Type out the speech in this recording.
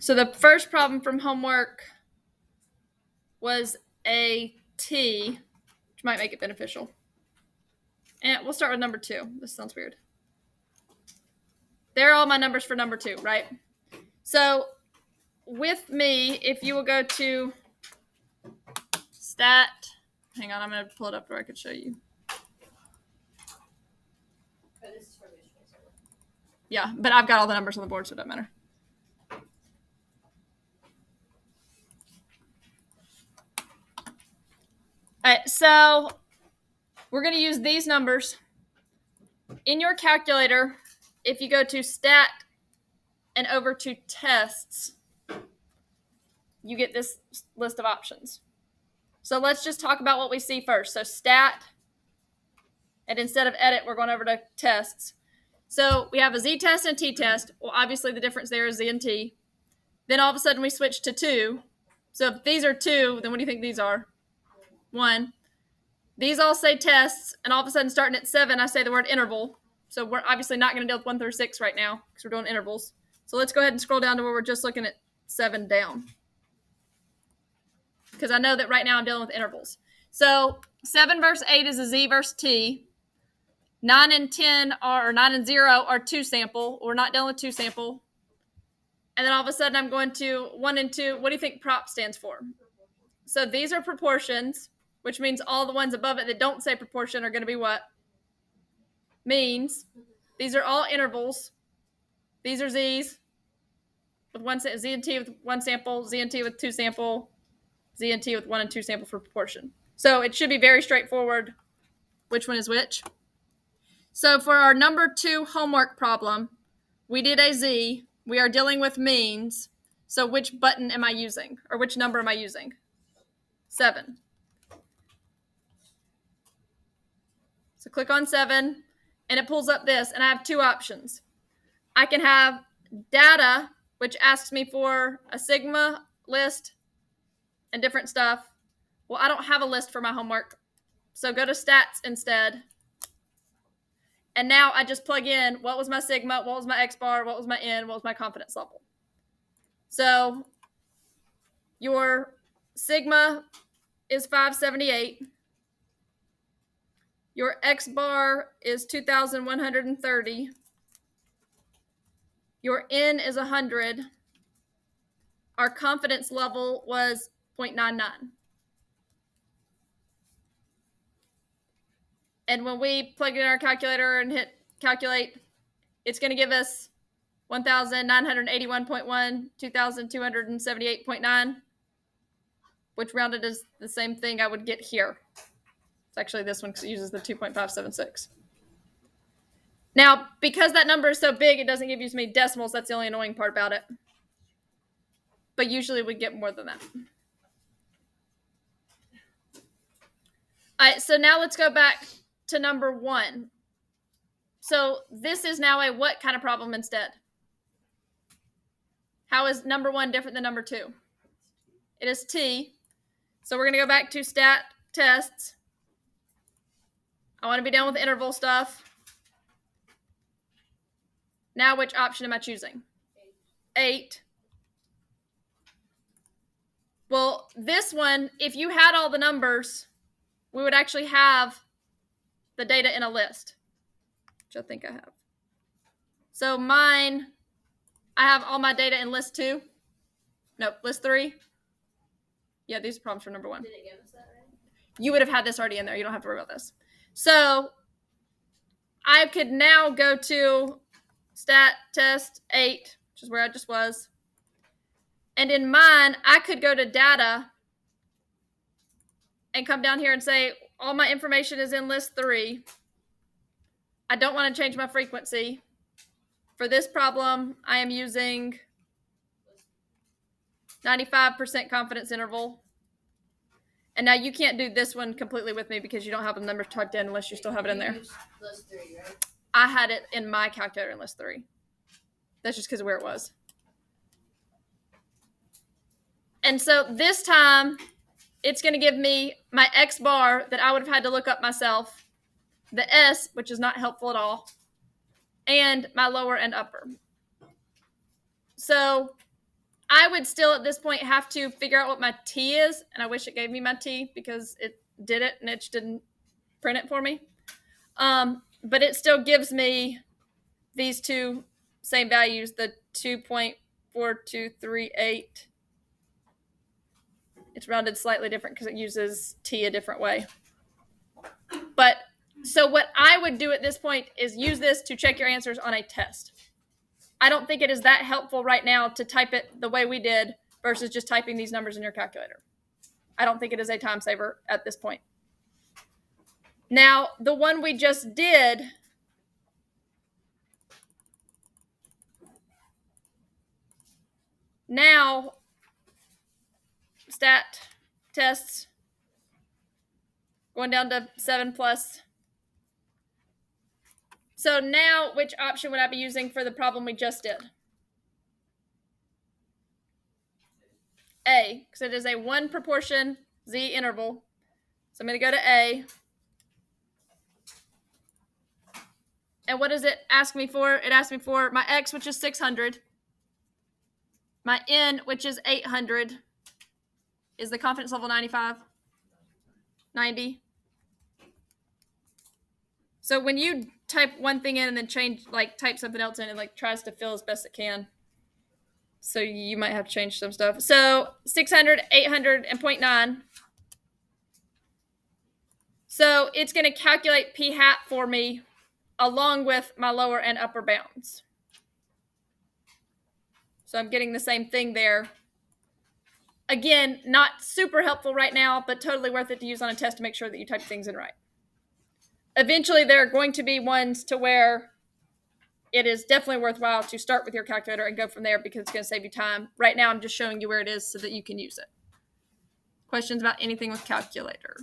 So the first problem from homework was a T, which might make it beneficial. And we'll start with number 2. This sounds weird. There are all my numbers for number 2, right? So with me, if you will go to stat, hang on, I'm going to pull it up where I could show you. Yeah, but I've got all the numbers on the board, so it doesn't matter. All right, so we're going to use these numbers. In your calculator, if you go to stat and over to tests, you get this list of options. So let's just talk about what we see first. So stat, and instead of edit, we're going over to tests. So we have a z-test and a t-test. Well, obviously the difference there is z and t. Then all of a sudden we switch to 2. So if these are 2, then what do you think these are? 1. These all say tests, and all of a sudden starting at 7, I say the word interval. So we're obviously not going to deal with 1 through 6 right now because we're doing intervals. So let's go ahead and scroll down to where we're just looking at 7 down. Because I know that right now I'm dealing with intervals. So 7 versus 8 is a z versus t. 9 and 10 or 9 and 0 are 2 sample. We're not dealing with 2 sample. And then all of a sudden I'm going to 1 and 2. What do you think prop stands for? So these are proportions, which means all the ones above it that don't say proportion are going to be what? Means. These are all intervals. These are z's with one z and t with 1 sample, z and t with 2 sample, z and t with 1 and 2 sample for proportion. So it should be very straightforward which one is which. So for our number 2 homework problem, we did a z. We are dealing with means. So which button am I using? Or which number am I using? 7. So click on 7, and it pulls up this, and I have 2 options. I can have data, which asks me for a sigma list and different stuff. Well, I don't have a list for my homework, so go to stats instead. And now I just plug in what was my sigma, what was my x bar, what was my n, what was my confidence level. So your sigma is 578. Your x bar is 2,130. Your n is 100. Our confidence level was 0.99. And when we plug it in our calculator and hit calculate, it's going to give us 1,981.1, 2,278.9, which rounded is the same thing I would get here. It's actually this one because it uses the 2.576. Now, because that number is so big, it doesn't give you as many decimals. That's the only annoying part about it. But usually we get more than that. All right, so now let's go back to number 1. So this is now a what kind of problem instead? How is number 1 different than number 2? It is t. So we're going to go back to stat tests. I want to be done with interval stuff. Now which option am I choosing? 8. Well, this one, if you had all the numbers, we would actually have the data in a list, which I think I have. So mine, I have all my data in list 2. Nope, list 3. Yeah, these are problems for number 1. Did it give us that right? You would have had this already in there. You don't have to worry about this. So I could now go to stat test 8, which is where I just was. And in mine, I could go to data and come down here and say, all my information is in list 3. I don't want to change my frequency. For this problem, I am using 95% confidence interval. And now you can't do this one completely with me because you don't have the number typed in unless you still have it in there. List 3, right? I had it in my calculator in list 3. That's just because of where it was. And so this time, it's going to give me my X bar that I would have had to look up myself, the S, which is not helpful at all, and my lower and upper. So I would still at this point have to figure out what my t is, and I wish it gave me my t because it did it and it just didn't print it for me. But it still gives me these two same values, the 2.4238. It's rounded slightly different because it uses t a different way. But so what I would do at this point is use this to check your answers on a test. I don't think it is that helpful right now to type it the way we did versus just typing these numbers in your calculator. I don't think it is a time saver at this point. Now, the one we just did, now, stat tests, going down to 7 plus. So now, which option would I be using for the problem we just did? A, because it is a 1 proportion z interval. So I'm going to go to A. And what does it ask me for? It asks me for my x, which is 600. My n, which is 800. Is the confidence level 95? 90? So when you type one thing in and then type something else in, it tries to fill as best it can. So you might have to change some stuff. So 600, 800, and 0.9. So it's going to calculate p hat for me along with my lower and upper bounds. So I'm getting the same thing there. Again, not super helpful right now, but totally worth it to use on a test to make sure that you type things in right. Eventually, there are going to be ones to where it is definitely worthwhile to start with your calculator and go from there because it's going to save you time. Right now, I'm just showing you where it is so that you can use it. Questions about anything with calculator?